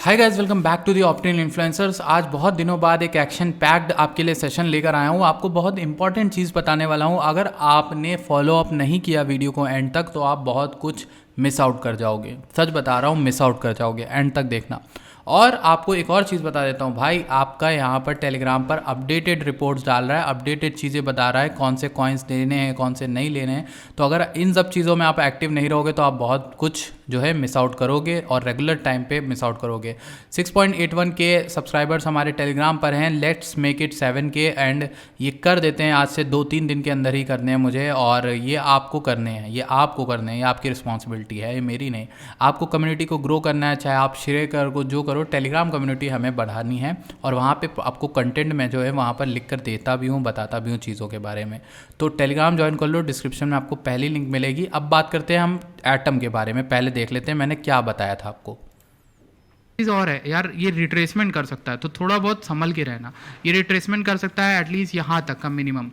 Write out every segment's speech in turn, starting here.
Hi guys, welcome back to the optimal influencers. आज बहुत दिनों बाद एक एक्शन पैक्ड आपके लिए सेशन लेकर आया हूँ। आपको बहुत इंपॉर्टेंट चीज़ बताने वाला हूँ। अगर आपने फॉलो अप नहीं किया वीडियो को एंड तक तो आप बहुत कुछ मिस आउट कर जाओगे। सच बता रहा हूँ, मिस आउट कर जाओगे। एंड तक देखना। और आपको एक और चीज़ बता देता हूँ भाई, आपका यहाँ पर टेलीग्राम पर अपडेटेड रिपोर्ट्स डाल रहा है, अपडेटेड चीज़ें बता रहा है, कौन से कॉइन्स लेने हैं, कौन से नहीं लेने हैं। तो अगर इन सब चीज़ों में आप एक्टिव नहीं रहोगे तो आप बहुत कुछ जो है मिस आउट करोगे और रेगुलर टाइम पे मिस आउट करोगे। 6.81 के सब्सक्राइबर्स हमारे टेलीग्राम पर हैं। लेट्स मेक इट 7 के एंड ये कर देते हैं। आज से 2-3 दिन के अंदर ही करने हैं मुझे, और ये आपको करने हैं, ये आपको करने हैं, ये आपकी रिस्पॉन्सिबिलिटी है, ये मेरी नहीं। आपको कम्युनिटी को ग्रो करना है, चाहे आप शेयर करो, जो करो। टेलीग्राम कम्युनिटी हमें बढ़ानी है और वहाँ पे आपको कंटेंट में जो है वहाँ पर लिख कर देता भी हूँ, बताता भी हूँ चीज़ों के बारे में। तो टेलीग्राम ज्वाइन कर लो, डिस्क्रिप्शन में आपको पहली लिंक मिलेगी। अब बात करते हैं हम एटम के बारे में। पहले देख लेते हैं मैंने क्या बताया था आपको। चीज़ और है यार, ये रिट्रेसमेंट कर सकता है तो थोड़ा बहुत संभल के रहना। ये रिट्रेसमेंट कर सकता है एटलीस्ट यहाँ तक का मिनिमम।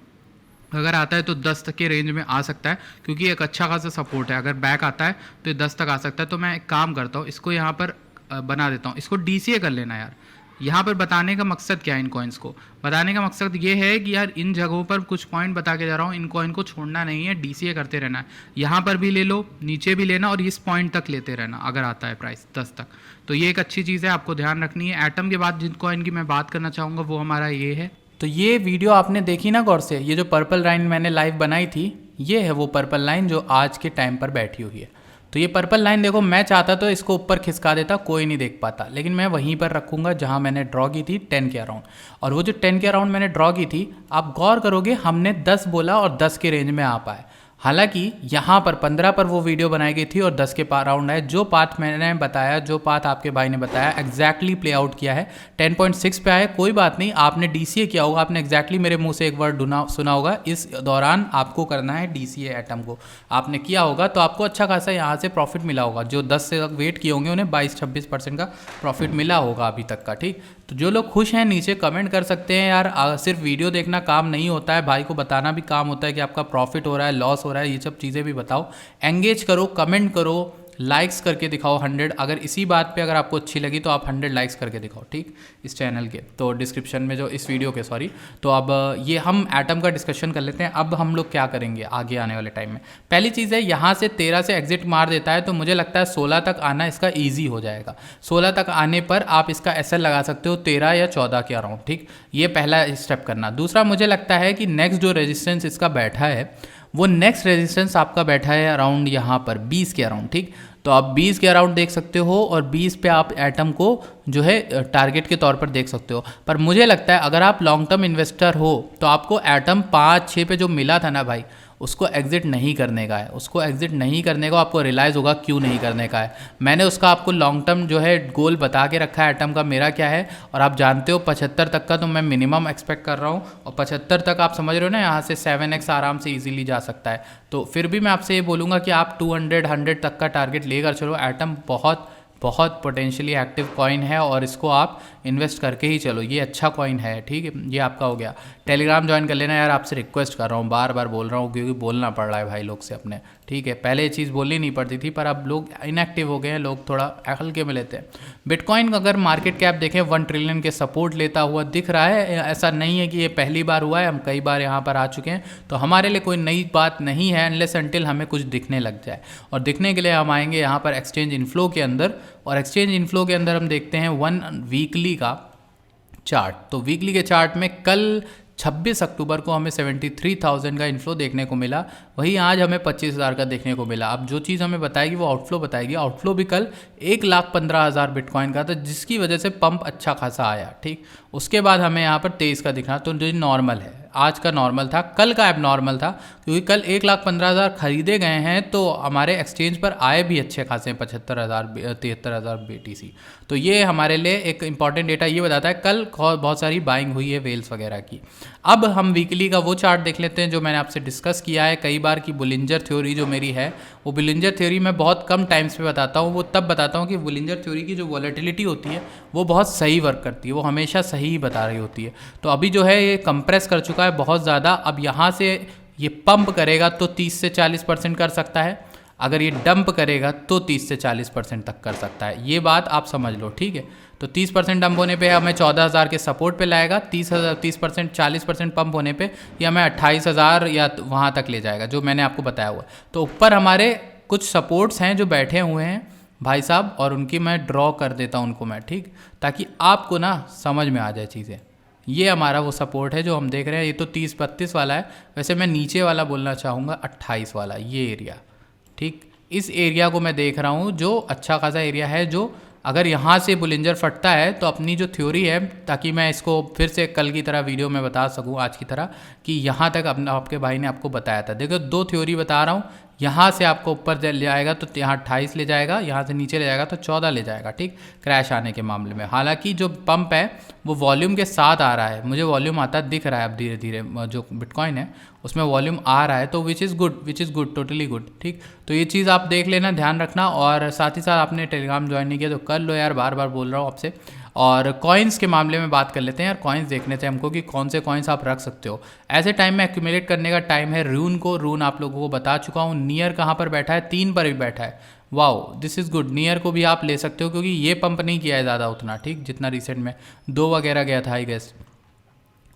अगर आता है तो 10 तक के रेंज में आ सकता है, क्योंकि एक अच्छा खासा सपोर्ट है। अगर बैक आता है तो ये 10 तक आ सकता है। तो मैं एक काम करता हूँ, इसको यहाँ पर बना देता हूँ। इसको DCA कर लेना यार। यहाँ पर बताने का मकसद क्या है, इन कॉइन्स को बताने का मकसद ये है कि यार इन जगहों पर कुछ पॉइंट बता के जा रहा हूँ, इन कॉइन को छोड़ना नहीं है, DCA करते रहना है। यहाँ पर भी ले लो, नीचे भी लेना, और इस पॉइंट तक लेते रहना अगर आता है प्राइस 10 तक। तो ये एक अच्छी चीज़ है, आपको ध्यान रखनी है। एटम के बाद जिन कॉइन की मैं बात करना चाहूँगा वो हमारा ये है। तो ये वीडियो आपने देखी ना गौर से, ये जो पर्पल लाइन मैंने लाइव बनाई थी, ये है वो पर्पल लाइन जो आज के टाइम पर बैठी हुई है। तो ये पर्पल लाइन देखो, मैं चाहता तो इसको ऊपर खिसका देता, कोई नहीं देख पाता, लेकिन मैं वहीं पर रखूंगा जहां मैंने ड्रॉ की थी 10 के अराउंड। और वो जो 10 के अराउंड मैंने ड्रॉ की थी, आप गौर करोगे हमने 10 बोला और 10 के रेंज में आ पाए। हालांकि यहाँ पर 15 पर वो वीडियो बनाई गई थी और 10 के राउंड है। जो पाथ मैंने बताया, जो पाथ आपके भाई ने बताया, एग्जैक्टली प्ले आउट किया है। 10.6 पे आए, कोई बात नहीं। आपने DCA किया होगा, आपने एग्जैक्टली मेरे मुंह से एक वर्ड सुना होगा, इस दौरान आपको करना है DCA एटम को। आपने किया होगा तो आपको अच्छा खासा यहाँ से प्रॉफिट मिला होगा। जो 10 से वेट किए होंगे उन्हें 22-26% का प्रॉफिट मिला होगा अभी तक का। ठीक, तो जो लोग खुश हैं नीचे कमेंट कर सकते हैं। यार सिर्फ वीडियो देखना काम नहीं होता है, भाई को बताना भी काम होता है कि आपका प्रॉफिट हो रहा है, लॉस हो रहा है, ये सब चीज़ें भी बताओ। एंगेज करो, कमेंट करो, लाइक्स करके दिखाओ 100। अगर इसी बात पे अगर आपको अच्छी लगी तो आप 100 लाइक्स करके दिखाओ, ठीक, इस चैनल के। तो डिस्क्रिप्शन में जो इस वीडियो के सॉरी, तो अब ये हम एटम का डिस्कशन कर लेते हैं। अब हम लोग क्या करेंगे आगे आने वाले टाइम में। पहली चीज़ है, यहाँ से 13 से एग्जिट मार देता है तो मुझे लगता है 16 तक आना इसका ईजी हो जाएगा। 16 तक आने पर आप इसका SL लगा सकते हो 13 या 14 के अराउंड। ठीक, ये पहला स्टेप करना। दूसरा, मुझे लगता है कि नेक्स्ट जो रेजिस्टेंस इसका बैठा है, वो नेक्स्ट रेजिस्टेंस आपका बैठा है अराउंड यहाँ पर 20 के अराउंड। ठीक, तो आप 20 के अराउंड देख सकते हो और 20 पे आप एटम को जो है टारगेट के तौर पर देख सकते हो। पर मुझे लगता है अगर आप लॉन्ग टर्म इन्वेस्टर हो तो आपको एटम 5-6 पे जो मिला था ना भाई, उसको एग्जिट नहीं करने का है। उसको एग्जिट नहीं करने को आपको रियलाइज़ होगा क्यों नहीं करने का है। मैंने उसका आपको लॉन्ग टर्म जो है गोल बता के रखा है एटम का, मेरा क्या है, और आप जानते हो 75 तक का तो मैं मिनिमम एक्सपेक्ट कर रहा हूँ। और 75 तक आप समझ रहे हो ना, यहाँ से 7x आराम से इजीली जा सकता है। तो फिर भी मैं आपसे ये बोलूँगा कि आप 200 तक का टारगेट लेकर चलो। एटम बहुत बहुत पोटेंशियली एक्टिव कॉइन है और इसको आप इन्वेस्ट करके ही चलो। ये अच्छा कॉइन है। ठीक है, ये आपका हो गया। टेलीग्राम ज्वाइन कर लेना यार, आपसे रिक्वेस्ट कर रहा हूँ, बार बार बोल रहा हूँ क्योंकि बोलना पड़ रहा है भाई लोग से अपने। ठीक है, पहले ये चीज़ बोलनी नहीं पड़ती थी पर अब लोग इनएक्टिव हो गए हैं, लोग थोड़ा हल्के में लेते हैं। बिटकॉइन अगर मार्केट कैप देखें 1 ट्रिलियन के सपोर्ट लेता हुआ दिख रहा है। ऐसा नहीं है कि ये पहली बार हुआ है, हम कई बार यहाँ पर आ चुके हैं। तो हमारे लिए कोई नई बात नहीं है अनलेस अनटिल हमें कुछ दिखने लग जाए। और दिखने के लिए हम आएंगे यहाँ पर एक्सचेंज इनफ्लो के अंदर, और एक्सचेंज इनफ्लो के अंदर हम देखते हैं 1 वीकली का चार्ट। तो वीकली के चार्ट में कल 26 अक्टूबर को हमें 73,000 का इनफ्लो देखने को मिला, वहीं आज हमें 25,000 का देखने को मिला। अब जो चीज़ हमें बताएगी वो आउटफ्लो बताएगी। आउटफ्लो भी कल 1,15,000 बिटकॉइन का था, जिसकी वजह से पंप अच्छा खासा आया। ठीक, उसके बाद हमें यहाँ पर 23 का दिखना, तो जो नॉर्मल है, आज का नॉर्मल था, कल का एबनॉर्मल था, क्योंकि कल 1,15,000 खरीदे गए हैं तो हमारे एक्सचेंज पर आए भी अच्छे खासे 75,000 73,000 BTC। तो ये हमारे लिए एक इंपॉर्टेंट डेटा ये बताता है कल बहुत सारी बाइंग हुई है वेल्स वगैरह की। अब हम वीकली का वो चार्ट देख लेते हैं जो मैंने आपसे डिस्कस किया है कई बार की बुलिंजर थ्योरी जो मेरी है। वो बुलिंजर थ्योरी मैं बहुत कम टाइम्स पे बताता हूँ। वो तब बताता हूँ कि बुलिंजर थ्योरी की जो वॉलेटिलिटी होती है वो बहुत सही वर्क करती है, वो हमेशा सही ही बता रही होती है। तो अभी जो है ये कंप्रेस कर चुका है बहुत ज़्यादा। अब यहाँ से ये पंप करेगा तो 30 से 40% कर सकता है। अगर ये डंप करेगा तो 30 से 40% तक कर सकता है, ये बात आप समझ लो, ठीक है। तो 30% डंप होने पे हमें 14,000 के सपोर्ट पे लाएगा, 30% 40% पंप होने पे ये हमें 28,000 या वहाँ तक ले जाएगा, जो मैंने आपको बताया हुआ। तो ऊपर हमारे कुछ सपोर्ट्स हैं जो बैठे हुए हैं भाई साहब, और उनकी मैं ड्रॉ कर देता हूँ उनको मैं, ठीक, ताकि आपको ना समझ में आ जाए चीज़ें। ये हमारा वो सपोर्ट है जो हम देख रहे हैं, ये तो 30-32 वाला है, वैसे मैं नीचे वाला बोलना चाहूँगा 28 वाला, ये एरिया, ठीक। इस एरिया को मैं देख रहा हूँ जो अच्छा खासा एरिया है, जो अगर यहाँ से बुलिंजर फटता है तो अपनी जो थ्योरी है, ताकि मैं इसको फिर से कल की तरह वीडियो में बता सकूँ आज की तरह, कि यहाँ तक अपना आपके भाई ने आपको बताया था। देखो 2 थ्योरी बता रहा हूँ, यहाँ से आपको ऊपर ले जाएगा तो यहाँ 28 ले जाएगा, यहाँ से नीचे ले जाएगा तो 14 ले जाएगा, ठीक, क्रैश आने के मामले में। हालांकि जो पंप है वो वॉल्यूम के साथ आ रहा है, मुझे वॉल्यूम आता दिख रहा है अब धीरे धीरे, जो बिटकॉइन है उसमें वॉल्यूम आ रहा है, तो विच इज़ गुड, टोटली गुड, ठीक। तो ये चीज़ आप देख लेना, ध्यान रखना। और साथ ही साथ आपने टेलीग्राम ज्वाइन नहीं किया तो कर लो यार, बार बार बोल रहा हूँ आपसे। और कॉइन्स के मामले में बात कर लेते हैं यार, कॉइन्स देखने थे हमको कि कौन से कॉइन्स आप रख सकते हो। ऐसे टाइम में एक्यूमुलेट करने का टाइम है रून को, रून आप लोगों को बता चुका हूँ। नियर कहाँ पर बैठा है, 3 पर भी बैठा है, wow this is good. Near को भी आप ले सकते हो क्योंकि ये पंप नहीं किया है ज़्यादा उतना, ठीक, जितना रिसेंट में 2 वगैरह गया था आई गेस।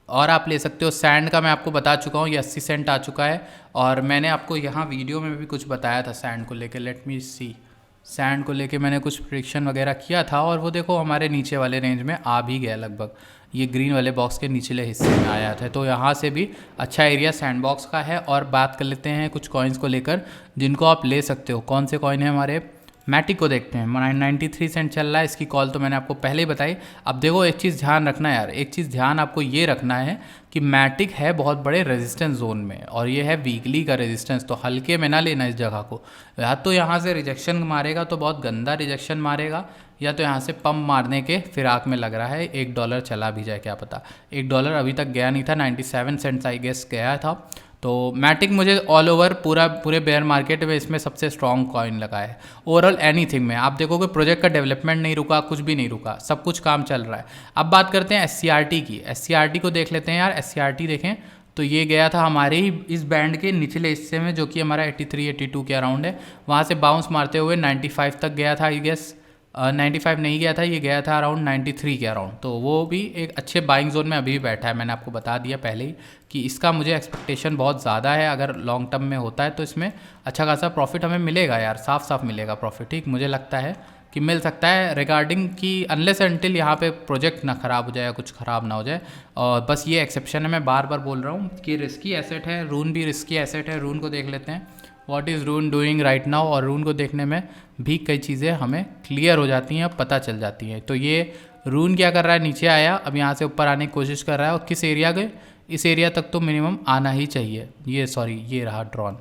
और आप ले सकते हो सैंड का, मैं आपको बता चुका हूँ ये 80 सेंट आ चुका है, और मैंने आपको यहाँ वीडियो में भी कुछ बताया था सैंड को लेके। लेट मी सी, सैंड को लेके मैंने कुछ प्रिडिक्शन वगैरह किया था, और वो देखो हमारे नीचे वाले रेंज में आ भी गया लगभग, ये ग्रीन वाले बॉक्स के निचले हिस्से में आया था। तो यहाँ से भी अच्छा एरिया सैंड बॉक्स का है। और बात कर लेते हैं कुछ कॉइन्स को लेकर जिनको आप ले सकते हो। कौन से कॉइन है हमारे, मैटिक को देखते हैं, 93 सेंट चल रहा है, इसकी कॉल तो मैंने आपको पहले ही बताई। अब देखो एक चीज़ ध्यान रखना यार, एक चीज़ ध्यान आपको ये रखना है कि मैटिक है बहुत बड़े रेजिस्टेंस जोन में, और ये है वीकली का रेजिस्टेंस, तो हल्के में ना लेना इस जगह को। या तो यहाँ से रिजेक्शन मारेगा तो बहुत गंदा रिजेक्शन मारेगा, या तो यहाँ से पंप मारने के फिराक में लग रहा है। $1 चला भी जाए क्या पता, $1 अभी तक गया नहीं था, 97 सेंट्स आई गेस गया था। तो मैटिक मुझे ऑल ओवर पूरे बेयर मार्केट में इसमें सबसे स्ट्रॉन्ग कॉइन लगा है। ओवरऑल एनीथिंग में आप देखोगे प्रोजेक्ट का डेवलपमेंट नहीं रुका, कुछ भी नहीं रुका, सब कुछ काम चल रहा है। अब बात करते हैं SCRT की, SCRT को देख लेते हैं यार। SCRT देखें तो ये गया था हमारे ही इस बैंड के निचले हिस्से में, जो कि हमारा 83-82 के अराउंड है। वहाँ से बाउंस मारते हुए 95 तक गया था आई गेस, 95 नहीं गया था, ये गया था अराउंड 93 के अराउंड। तो वो भी एक अच्छे बाइंग जोन में अभी भी बैठा है, मैंने आपको बता दिया पहले ही कि इसका मुझे एक्सपेक्टेशन बहुत ज़्यादा है। अगर लॉन्ग टर्म में होता है तो इसमें अच्छा खासा प्रॉफिट हमें मिलेगा यार, साफ मिलेगा प्रॉफिट, ठीक, मुझे लगता है कि मिल सकता है। रिगार्डिंग कि अनलेस एंटिल यहाँ पे प्रोजेक्ट ना ख़राब हो जाए, कुछ ख़राब ना हो जाए, और बस ये एक्सेप्शन है। मैं बार बार बोल रहा हूँ कि रिस्की एसेट है, रून भी रिस्की एसेट है। रून को देख लेते हैं, what is Rune doing right now, और रून को देखने में भी कई चीज़ें हमें क्लियर हो जाती हैं, पता चल जाती हैं। तो ये रून क्या कर रहा है, नीचे आया, अब यहाँ से ऊपर आने की कोशिश कर रहा है, और किस एरिया गए, इस एरिया तक तो मिनिमम आना ही चाहिए। ये रहा ड्रॉन।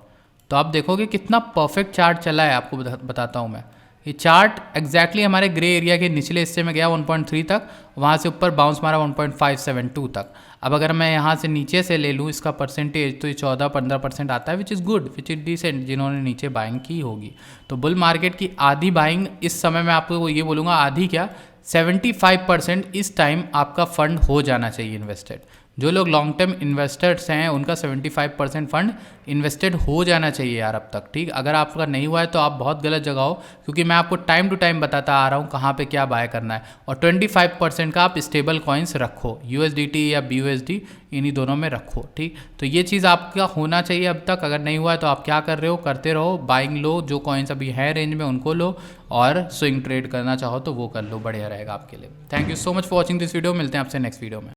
तो आप देखोगे कितना परफेक्ट चार्ट चला है, आपको बताता हूँ मैं। ये चार्ट एग्जैक्टली हमारे ग्रे एरिया के निचले हिस्से में गया 1.3 तक, वहाँ से ऊपर बाउंस मारा 1.572 तक। अब अगर मैं यहाँ से नीचे से ले लूँ इसका परसेंटेज, तो ये 14-15% आता है, which is good, which is decent, जिन्होंने नीचे बाइंग की होगी। तो बुल मार्केट की आधी बाइंग इस समय मैं आपको ये बोलूँगा, आधी क्या 75% इस टाइम आपका फंड हो जाना चाहिए इन्वेस्टेड। जो लोग लॉन्ग टर्म इन्वेस्टर्स हैं उनका 75% फंड इन्वेस्टेड हो जाना चाहिए यार अब तक, ठीक। अगर आपका नहीं हुआ है तो आप बहुत गलत जगह हो, क्योंकि मैं आपको टाइम टू टाइम बताता आ रहा हूँ कहाँ पे क्या बाय करना है। और 25% का आप स्टेबल कॉइन्स रखो, USDT या BUSD, इन्हीं दोनों में रखो, ठीक। तो ये चीज़ आपका होना चाहिए अब तक। अगर नहीं हुआ है तो आप क्या कर रहे हो, करते रहो, बाइंग लो, जो कॉइन्स अभी है रेंज में उनको लो, और स्विंग ट्रेड करना चाहो तो वो कर लो, बढ़िया रहेगा आपके लिए। Thank you so much for watching this video, मिलते हैं आपसे नेक्स्ट वीडियो में।